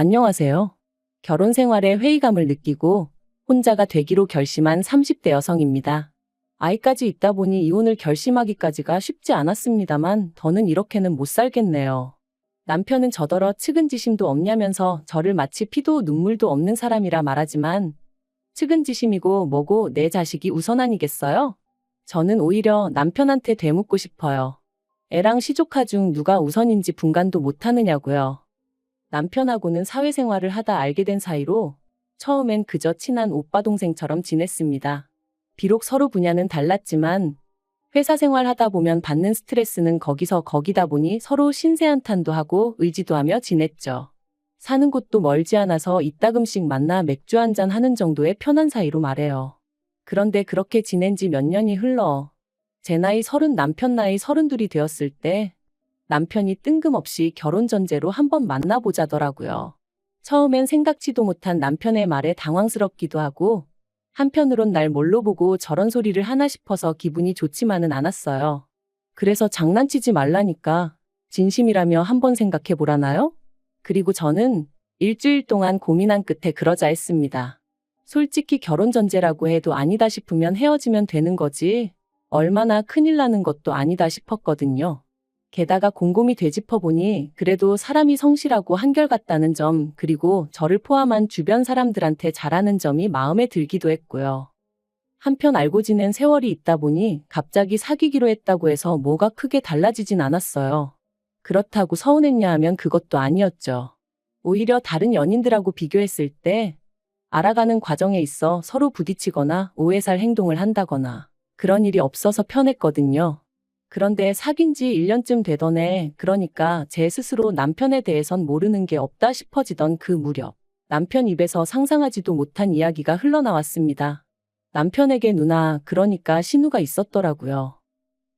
안녕하세요. 결혼 생활에 회의감을 느끼고 혼자가 되기로 결심한 30대 여성입니다. 아이까지 있다 보니 이혼을 결심하기까지가 쉽지 않았습니다만 더는 이렇게는 못 살겠네요. 남편은 저더러 측은지심도 없냐면서 저를 마치 피도 눈물도 없는 사람이라 말하지만 측은지심이고 뭐고 내 자식이 우선 아니겠어요? 저는 오히려 남편한테 되묻고 싶어요. 애랑 시조카 중 누가 우선인지 분간도 못하느냐고요. 남편하고는 사회생활을 하다 알게 된 사이로 처음엔 그저 친한 오빠 동생처럼 지냈습니다. 비록 서로 분야는 달랐지만 회사 생활 하다 보면 받는 스트레스는 거기서 거기다 보니 서로 신세한탄도 하고 의지도 하며 지냈죠. 사는 곳도 멀지 않아서 이따금씩 만나 맥주 한잔 하는 정도의 편한 사이로 말해요. 그런데 그렇게 지낸 지 몇 년이 흘러 제 나이 30, 남편 나이 32이 되었을 때 남편이 뜬금없이 결혼 전제로 한번 만나보자더라고요. 처음엔 생각지도 못한 남편의 말에 당황스럽기도 하고 한편으론 날 뭘로 보고 저런 소리를 하나 싶어서 기분이 좋지만은 않았어요. 그래서 장난치지 말라니까 진심이라며 한번 생각해 보라나요? 그리고 저는 일주일 동안 고민한 끝에 그러자 했습니다. 솔직히 결혼 전제라고 해도 아니다 싶으면 헤어지면 되는 거지 얼마나 큰일 나는 것도 아니다 싶었거든요. 게다가 곰곰이 되짚어보니 그래도 사람이 성실하고 한결같다는 점 그리고 저를 포함한 주변 사람들한테 잘하는 점이 마음에 들기도 했고요. 한편 알고 지낸 세월이 있다 보니 갑자기 사귀기로 했다고 해서 뭐가 크게 달라지진 않았어요. 그렇다고 서운했냐 하면 그것도 아니었죠. 오히려 다른 연인들하고 비교했을 때 알아가는 과정에 있어 서로 부딪히거나 오해 살 행동을 한다거나 그런 일이 없어서 편했거든요. 그런데 사귄 지 1년쯤 되던 해, 그러니까 제 스스로 남편에 대해선 모르는 게 없다 싶어지던 그 무렵, 남편 입에서 상상하지도 못한 이야기가 흘러나왔습니다. 남편에게 누나, 그러니까 신우가 있었더라고요.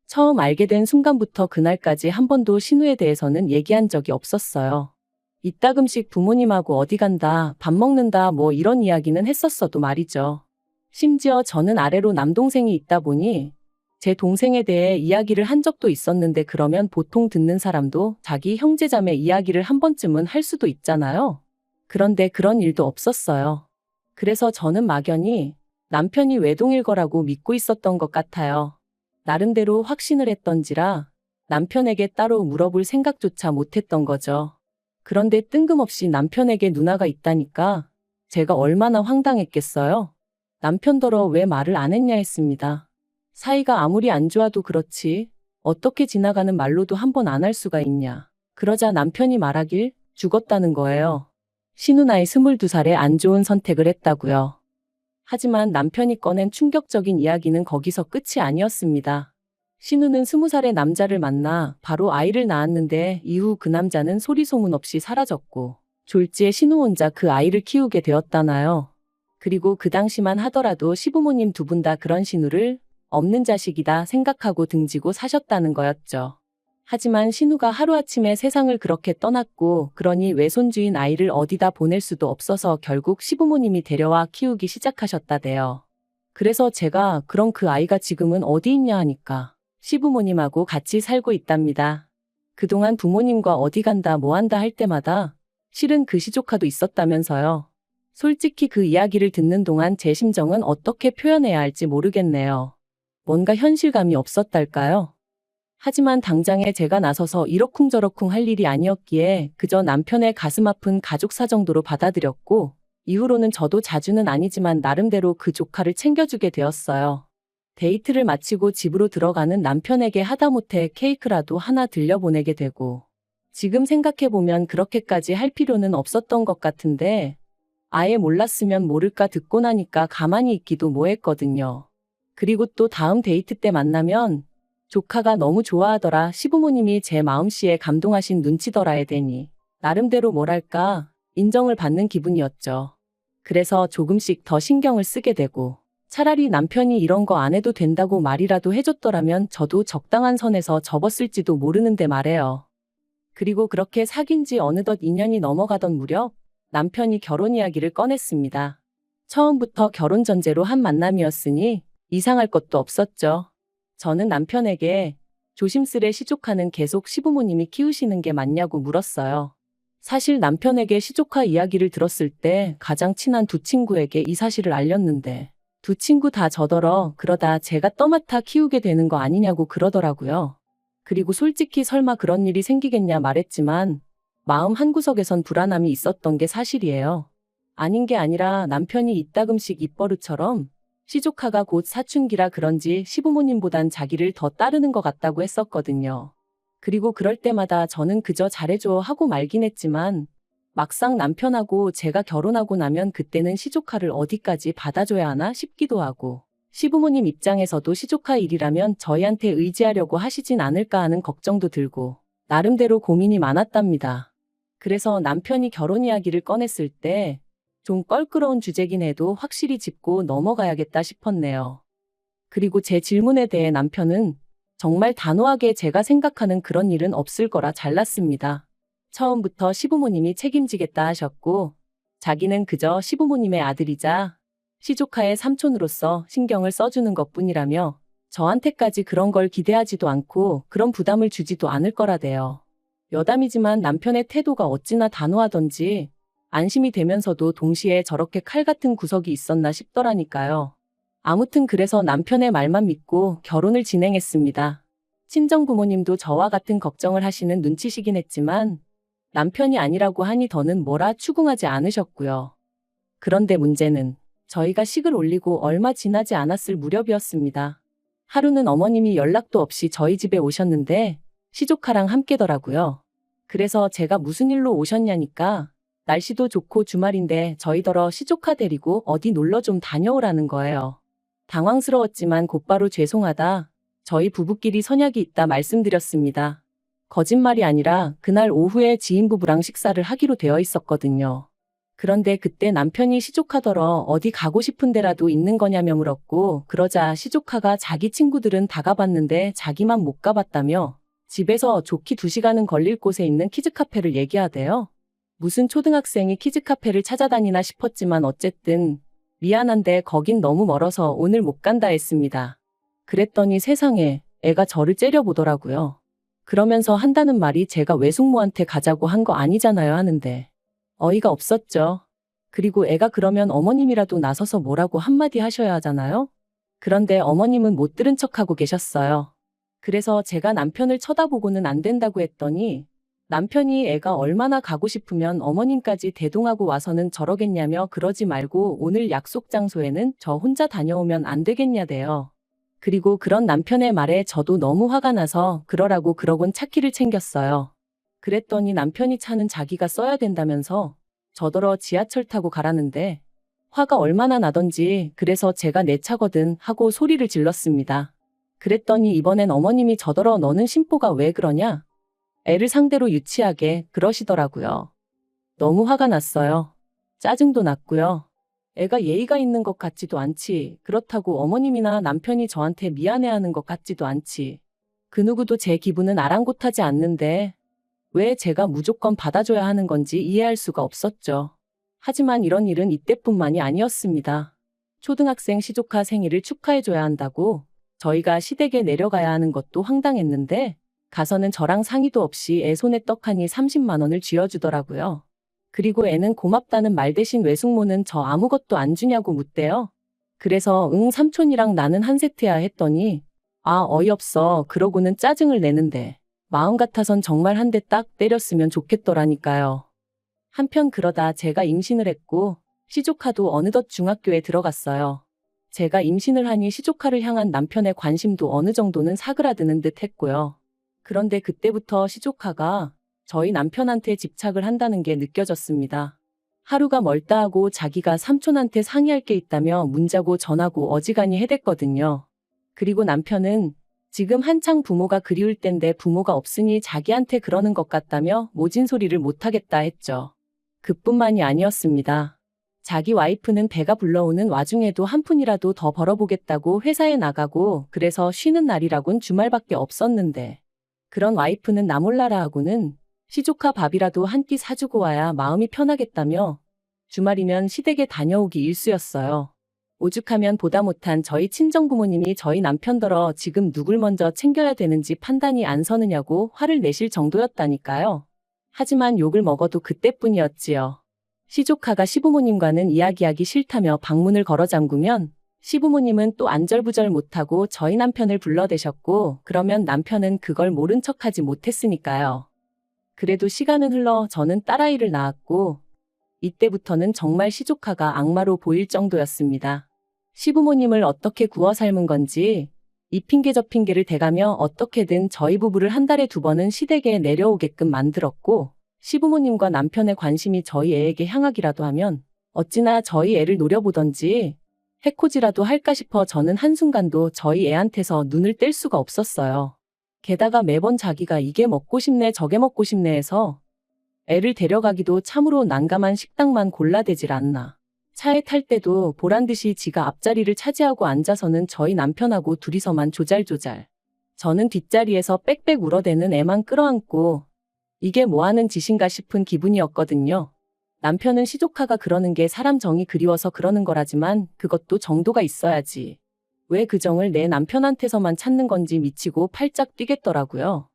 처음 알게 된 순간부터 그날까지 한 번도 신우에 대해서는 얘기한 적이 없었어요. 이따금씩 부모님하고 어디 간다, 밥 먹는다 뭐 이런 이야기는 했었어도 말이죠. 심지어 저는 아래로 남동생이 있다 보니 제 동생에 대해 이야기를 한 적도 있었는데 그러면 보통 듣는 사람도 자기 형제자매 이야기를 한 번쯤은 할 수도 있잖아요. 그런데 그런 일도 없었어요. 그래서 저는 막연히 남편이 외동일 거라고 믿고 있었던 것 같아요. 나름대로 확신을 했던지라 남편에게 따로 물어볼 생각조차 못했던 거죠. 그런데 뜬금없이 남편에게 누나가 있다니까 제가 얼마나 황당했겠어요? 남편더러 왜 말을 안 했냐 했습니다. 사이가 아무리 안 좋아도 그렇지 어떻게 지나가는 말로도 한 번 안 할 수가 있냐. 그러자 남편이 말하길 죽었다는 거예요. 신우 나이 22살에 안 좋은 선택을 했다고요. 하지만 남편이 꺼낸 충격적인 이야기는 거기서 끝이 아니었습니다. 신우는 20살의 남자를 만나 바로 아이를 낳았는데 이후 그 남자는 소리 소문 없이 사라졌고 졸지에 신우 혼자 그 아이를 키우게 되었다나요. 그리고 그 당시만 하더라도 시부모님 두 분 다 그런 신우를 없는 자식이다 생각하고 등지고 사셨다는 거였죠. 하지만 신우가 하루아침에 세상을 그렇게 떠났고 그러니 외손주인 아이를 어디다 보낼 수도 없어서 결국 시부모님이 데려와 키우기 시작하셨다대요. 그래서 제가 그럼 그 아이가 지금은 어디 있냐 하니까 시부모님하고 같이 살고 있답니다. 그동안 부모님과 어디 간다 뭐 한다 할 때마다 실은 그 시조카도 있었다면서요. 솔직히 그 이야기를 듣는 동안 제 심정은 어떻게 표현해야 할지 모르겠네요. 뭔가 현실감이 없었달까요? 하지만 당장에 제가 나서서 이러쿵저러쿵 할 일이 아니었기에 그저 남편의 가슴 아픈 가족사 정도로 받아들였고 이후로는 저도 자주는 아니지만 나름대로 그 조카를 챙겨주게 되었어요. 데이트를 마치고 집으로 들어가는 남편에게 하다못해 케이크라도 하나 들려보내게 되고 지금 생각해보면 그렇게까지 할 필요는 없었던 것 같은데 아예 몰랐으면 모를까 듣고 나니까 가만히 있기도 뭐했거든요. 그리고 또 다음 데이트 때 만나면 조카가 너무 좋아하더라 시부모님이 제 마음씨에 감동하신 눈치더라에 대니 나름대로 뭐랄까 인정을 받는 기분이었죠. 그래서 조금씩 더 신경을 쓰게 되고 차라리 남편이 이런 거 안 해도 된다고 말이라도 해줬더라면 저도 적당한 선에서 접었을지도 모르는데 말해요. 그리고 그렇게 사귄 지 어느덧 2년이 넘어가던 무렵 남편이 결혼 이야기를 꺼냈습니다. 처음부터 결혼 전제로 한 만남이었으니 이상할 것도 없었죠. 저는 남편에게 조심스레 시조카는 계속 시부모님이 키우시는 게 맞냐고 물었어요. 사실 남편에게 시조카 이야기를 들었을 때 가장 친한 두 친구에게 이 사실을 알렸는데 두 친구 다 저더러 그러다 제가 떠맡아 키우게 되는 거 아니냐고 그러더라고요. 그리고 솔직히 설마 그런 일이 생기겠냐 말했지만 마음 한구석에선 불안함이 있었던 게 사실이에요. 아닌 게 아니라 남편이 이따금씩 입버릇처럼 시조카가 곧 사춘기라 그런지 시부모님보단 자기를 더 따르는 것 같다고 했었거든요. 그리고 그럴 때마다 저는 그저 잘해줘 하고 말긴 했지만 막상 남편하고 제가 결혼하고 나면 그때는 시조카를 어디까지 받아줘야 하나 싶기도 하고 시부모님 입장에서도 시조카 일이라면 저희한테 의지하려고 하시진 않을까 하는 걱정도 들고 나름대로 고민이 많았답니다. 그래서 남편이 결혼 이야기를 꺼냈을 때 좀 껄끄러운 주제긴 해도 확실히 짚고 넘어가야겠다 싶었네요. 그리고 제 질문에 대해 남편은 정말 단호하게 제가 생각하는 그런 일은 없을 거라 잘랐습니다. 처음부터 시부모님이 책임지겠다 하셨고 자기는 그저 시부모님의 아들이자 시조카의 삼촌으로서 신경을 써주는 것뿐이라며 저한테까지 그런 걸 기대하지도 않고 그런 부담을 주지도 않을 거라대요. 여담이지만 남편의 태도가 어찌나 단호하던지 안심이 되면서도 동시에 저렇게 칼 같은 구석이 있었나 싶더라니까요. 아무튼 그래서 남편의 말만 믿고 결혼을 진행했습니다. 친정 부모님도 저와 같은 걱정을 하시는 눈치시긴 했지만 남편이 아니라고 하니 더는 뭐라 추궁하지 않으셨고요. 그런데 문제는 저희가 식을 올리고 얼마 지나지 않았을 무렵이었습니다. 하루는 어머님이 연락도 없이 저희 집에 오셨는데 시조카랑 함께더라고요. 그래서 제가 무슨 일로 오셨냐니까 날씨도 좋고 주말인데 저희더러 시조카 데리고 어디 놀러 좀 다녀오라는 거예요. 당황스러웠지만 곧바로 죄송하다. 저희 부부끼리 선약이 있다 말씀드렸습니다. 거짓말이 아니라 그날 오후에 지인 부부랑 식사를 하기로 되어 있었거든요. 그런데 그때 남편이 시조카더러 어디 가고 싶은 데라도 있는 거냐며 물었고 그러자 시조카가 자기 친구들은 다 가봤는데 자기만 못 가봤다며 집에서 좋게 2시간은 걸릴 곳에 있는 키즈카페를 얘기하대요. 무슨 초등학생이 키즈카페를 찾아다니나 싶었지만 어쨌든 미안한데 거긴 너무 멀어서 오늘 못 간다 했습니다. 그랬더니 세상에 애가 저를 째려보더라고요. 그러면서 한다는 말이 제가 외숙모한테 가자고 한 거 아니잖아요 하는데 어이가 없었죠. 그리고 애가 그러면 어머님이라도 나서서 뭐라고 한마디 하셔야 하잖아요. 그런데 어머님은 못 들은 척하고 계셨어요. 그래서 제가 남편을 쳐다보고는 안 된다고 했더니 남편이 애가 얼마나 가고 싶으면 어머님까지 대동하고 와서는 저러겠냐며 그러지 말고 오늘 약속 장소에는 저 혼자 다녀오면 안 되겠냐대요. 그리고 그런 남편의 말에 저도 너무 화가 나서 그러라고 그러곤 차키를 챙겼어요. 그랬더니 남편이 차는 자기가 써야 된다면서 저더러 지하철 타고 가라는데 화가 얼마나 나던지 그래서 제가 내 차거든 하고 소리를 질렀습니다. 그랬더니 이번엔 어머님이 저더러 너는 심보가 왜 그러냐? 애를 상대로 유치하게 그러시더라고요. 너무 화가 났어요. 짜증도 났고요. 애가 예의가 있는 것 같지도 않지. 그렇다고 어머님이나 남편이 저한테 미안해하는 것 같지도 않지. 그 누구도 제 기분은 아랑곳하지 않는데 왜 제가 무조건 받아줘야 하는 건지 이해할 수가 없었죠. 하지만 이런 일은 이때뿐만이 아니었습니다. 초등학생 시조카 생일을 축하해줘야 한다고 저희가 시댁에 내려가야 하는 것도 황당했는데 가서는 저랑 상의도 없이 애 손에 떡하니 30만 원을 쥐어주더라고요. 그리고 애는 고맙다는 말 대신 외숙모는 저 아무것도 안 주냐고 묻대요. 그래서 응 삼촌이랑 나는 한 세트야 했더니 아 어이없어 그러고는 짜증을 내는데 마음 같아선 정말 한 대 딱 때렸으면 좋겠더라니까요. 한편 그러다 제가 임신을 했고 시조카도 어느덧 중학교에 들어갔어요. 제가 임신을 하니 시조카를 향한 남편의 관심도 어느 정도는 사그라드는 듯 했고요. 그런데 그때부터 시조카가 저희 남편한테 집착을 한다는 게 느껴졌습니다. 하루가 멀다 하고 자기가 삼촌한테 상의할 게 있다며 문자고 전화고 어지간히 해댔거든요. 그리고 남편은 지금 한창 부모가 그리울 땐데 부모가 없으니 자기한테 그러는 것 같다며 모진 소리를 못하겠다 했죠. 그뿐만이 아니었습니다. 자기 와이프는 배가 불러오는 와중에도 한 푼이라도 더 벌어보겠다고 회사에 나가고 그래서 쉬는 날이라곤 주말밖에 없었는데 그런 와이프는 나 몰라라 하고는 시조카 밥이라도 한 끼 사주고 와야 마음이 편하겠다며 주말이면 시댁에 다녀오기 일쑤였어요. 오죽하면 보다 못한 저희 친정부모님이 저희 남편더러 지금 누굴 먼저 챙겨야 되는지 판단이 안 서느냐고 화를 내실 정도였다니까요. 하지만 욕을 먹어도 그때뿐이었지요. 시조카가 시부모님과는 이야기하기 싫다며 방문을 걸어 잠그면 시부모님은 또 안절부절 못하고 저희 남편을 불러대셨고, 그러면 남편은 그걸 모른 척하지 못했으니까요. 그래도 시간은 흘러 저는 딸아이를 낳았고, 이때부터는 정말 시조카가 악마로 보일 정도였습니다. 시부모님을 어떻게 구워 삶은 건지 이 핑계 저 핑계를 대가며 어떻게든 저희 부부를 한 달에 2번은 시댁에 내려오게끔 만들었고, 시부모님과 남편의 관심이 저희 애에게 향하기라도 하면 어찌나 저희 애를 노려보던지 해코지라도 할까 싶어 저는 한순간도 저희 애한테서 눈을 뗄 수가 없었어요. 게다가 매번 자기가 이게 먹고 싶네 저게 먹고 싶네 해서 애를 데려가기도 참으로 난감한 식당만 골라대질 않나. 차에 탈 때도 보란듯이 지가 앞자리를 차지하고 앉아서는 저희 남편하고 둘이서만 조잘조잘. 저는 뒷자리에서 빽빽 울어대는 애만 끌어안고 이게 뭐하는 짓인가 싶은 기분이었거든요. 남편은 시조카가 그러는 게 사람 정이 그리워서 그러는 거라지만 그것도 정도가 있어야지. 왜 그 정을 내 남편한테서만 찾는 건지 미치고 팔짝 뛰겠더라고요.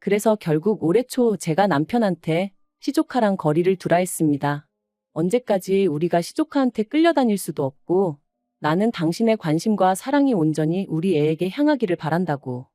그래서 결국 올해 초 제가 남편한테 시조카랑 거리를 두라 했습니다. 언제까지 우리가 시조카한테 끌려다닐 수도 없고, 나는 당신의 관심과 사랑이 온전히 우리 애에게 향하기를 바란다고.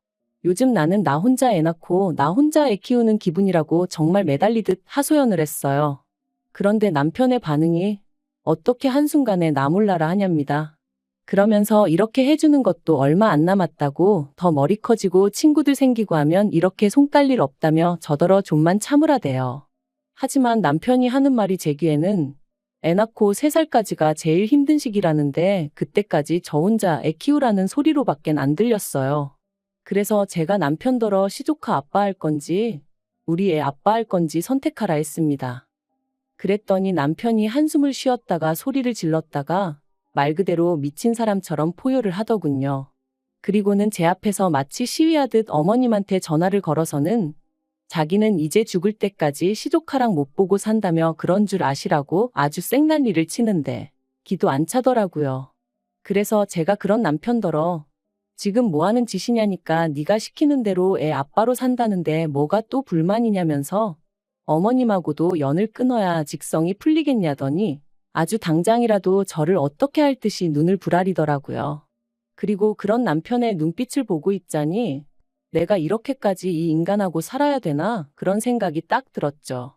요즘 나는 나 혼자 애 낳고 나 혼자 애 키우는 기분이라고 정말 매달리듯 하소연을 했어요. 그런데 남편의 반응이 어떻게 한순간에 나 몰라라 하냐입니다. 그러면서 이렇게 해주는 것도 얼마 안 남았다고, 더 머리 커지고 친구들 생기고 하면 이렇게 손 깔 일 없다며 저더러 좀만 참으라대요. 하지만 남편이 하는 말이 제 귀에는 애 낳고 3살까지가 제일 힘든 시기라는데 그때까지 저 혼자 애 키우라는 소리로밖엔 안 들렸어요. 그래서 제가 남편더러 시조카 아빠 할 건지 우리 애 아빠 할 건지 선택하라 했습니다. 그랬더니 남편이 한숨을 쉬었다가 소리를 질렀다가 말 그대로 미친 사람처럼 포효를 하더군요. 그리고는 제 앞에서 마치 시위하듯 어머님한테 전화를 걸어서는 자기는 이제 죽을 때까지 시조카랑 못 보고 산다며 그런 줄 아시라고 아주 쌩난리를 치는데 기도 안 차더라고요. 그래서 제가 그런 남편더러 지금 뭐 하는 짓이냐니까 네가 시키는 대로 애 아빠로 산다는데 뭐가 또 불만이냐면서 어머님하고도 연을 끊어야 직성이 풀리겠냐더니 아주 당장이라도 저를 어떻게 할 듯이 눈을 부라리더라고요. 그리고 그런 남편의 눈빛을 보고 있자니 내가 이렇게까지 이 인간하고 살아야 되나 그런 생각이 딱 들었죠.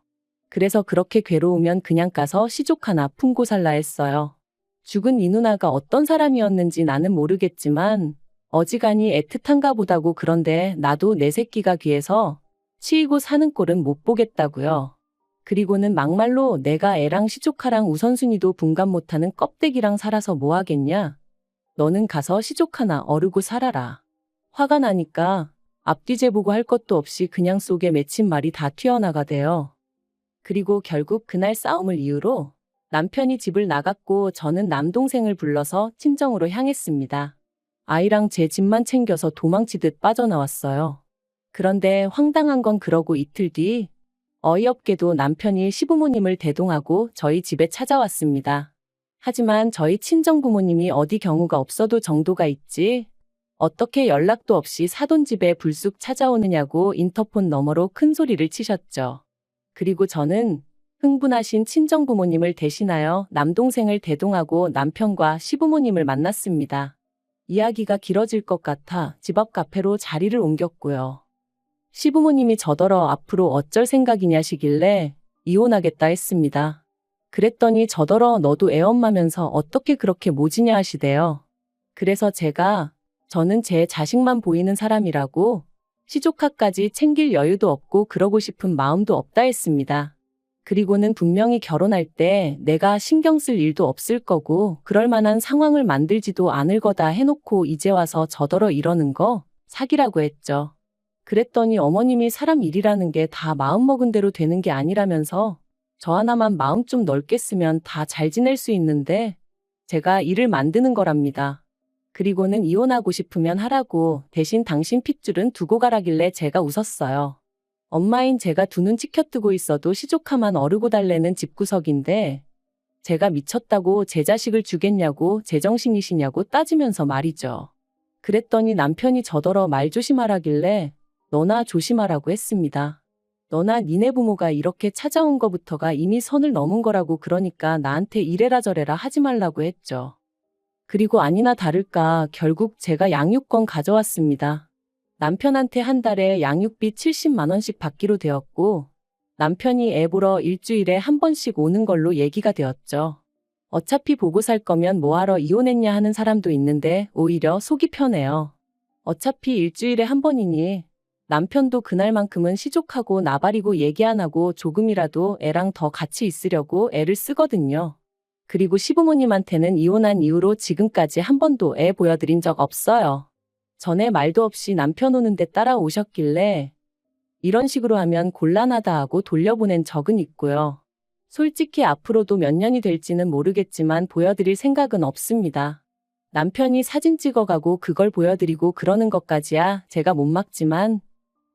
그래서 그렇게 괴로우면 그냥 가서 시조카나 품고 살라 했어요. 죽은 이 누나가 어떤 사람이었는지 나는 모르겠지만 어지간히 애틋한가 보다고. 그런데 나도 내 새끼가 귀해서 치이고 사는 꼴은 못 보겠다고요. 그리고는 막말로 내가 애랑 시조카랑 우선순위도 분간 못하는 껍데기랑 살아서 뭐 하겠냐. 너는 가서 시조카나 어르고 살아라. 화가 나니까 앞뒤 재보고 할 것도 없이 그냥 속에 맺힌 말이 다 튀어나가대요. 그리고 결국 그날 싸움을 이유로 남편이 집을 나갔고 저는 남동생을 불러서 친정으로 향했습니다. 아이랑 제 집만 챙겨서 도망치듯 빠져나왔어요. 그런데 황당한 건 그러고 이틀 뒤 어이없게도 남편이 시부모님을 대동하고 저희 집에 찾아왔습니다. 하지만 저희 친정부모님이 어디 경우가 없어도 정도가 있지 어떻게 연락도 없이 사돈집에 불쑥 찾아오느냐고 인터폰 너머로 큰 소리를 치셨죠. 그리고 저는 흥분하신 친정부모님을 대신하여 남동생을 대동하고 남편과 시부모님을 만났습니다. 이야기가 길어질 것 같아 집 앞 카페로 자리를 옮겼고요. 시부모님이 저더러 앞으로 어쩔 생각이냐시길래 이혼하겠다 했습니다. 그랬더니 저더러 너도 애엄마면서 어떻게 그렇게 모지냐 하시대요. 그래서 저는 제 자식만 보이는 사람이라고 시조카까지 챙길 여유도 없고 그러고 싶은 마음도 없다 했습니다. 그리고는 분명히 결혼할 때 내가 신경 쓸 일도 없을 거고 그럴 만한 상황을 만들지도 않을 거다 해놓고 이제 와서 저더러 이러는 거 사기라고 했죠. 그랬더니 어머님이 사람 일이라는 게 다 마음먹은 대로 되는 게 아니라면서 저 하나만 마음 좀 넓게 쓰면 다 잘 지낼 수 있는데 제가 일을 만드는 거랍니다. 그리고는 이혼하고 싶으면 하라고 대신 당신 핏줄은 두고 가라길래 제가 웃었어요. 엄마인 제가 두 눈 치켜뜨고 있어도 시조카만 어르고 달래는 집구석인데 제가 미쳤다고 제 자식을 주겠냐고 제정신이시냐고 따지면서 말이죠. 그랬더니 남편이 저더러 말 조심하라길래 너나 조심하라고 했습니다. 너나 니네 부모가 이렇게 찾아온 거부터가 이미 선을 넘은 거라고 그러니까 나한테 이래라 저래라 하지 말라고 했죠. 그리고 아니나 다를까 결국 제가 양육권 가져왔습니다. 남편한테 한 달에 양육비 70만 원씩 받기로 되었고 남편이 애 보러 일주일에 한 번씩 오는 걸로 얘기가 되었죠. 어차피 보고 살 거면 뭐하러 이혼했냐 하는 사람도 있는데 오히려 속이 편해요. 어차피 일주일에 한 번이니 남편도 그날만큼은 시족하고 나발이고 얘기 안 하고 조금이라도 애랑 더 같이 있으려고 애를 쓰거든요. 그리고 시부모님한테는 이혼한 이후로 지금까지 한 번도 애 보여드린 적 없어요. 전에 말도 없이 남편 오는데 따라오셨길래 이런 식으로 하면 곤란하다 하고 돌려보낸 적은 있고요. 솔직히 앞으로도 몇 년이 될지는 모르겠지만 보여드릴 생각은 없습니다. 남편이 사진 찍어가고 그걸 보여드리고 그러는 것까지야 제가 못 막지만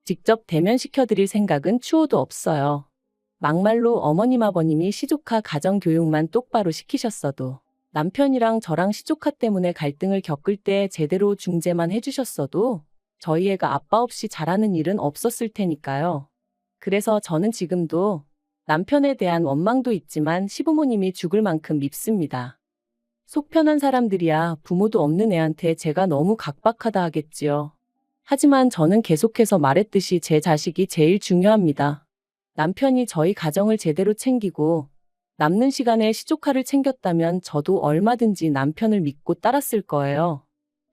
직접 대면시켜드릴 생각은 추호도 없어요. 막말로 어머님 아버님이 시조카 가정교육만 똑바로 시키셨어도 남편이랑 저랑 시조카 때문에 갈등을 겪을 때 제대로 중재만 해주셨어도 저희 애가 아빠 없이 자라는 일은 없었을 테니까요. 그래서 저는 지금도 남편에 대한 원망도 있지만 시부모님이 죽을 만큼 밉습니다. 속 편한 사람들이야 부모도 없는 애한테 제가 너무 각박하다 하겠지요. 하지만 저는 계속해서 말했듯이 제 자식이 제일 중요합니다. 남편이 저희 가정을 제대로 챙기고 남는 시간에 시조카를 챙겼다면 저도 얼마든지 남편을 믿고 따랐을 거예요.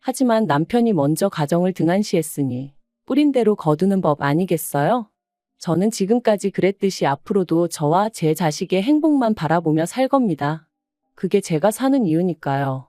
하지만 남편이 먼저 가정을 등한시했으니 뿌린 대로 거두는 법 아니겠어요? 저는 지금까지 그랬듯이 앞으로도 저와 제 자식의 행복만 바라보며 살 겁니다. 그게 제가 사는 이유니까요.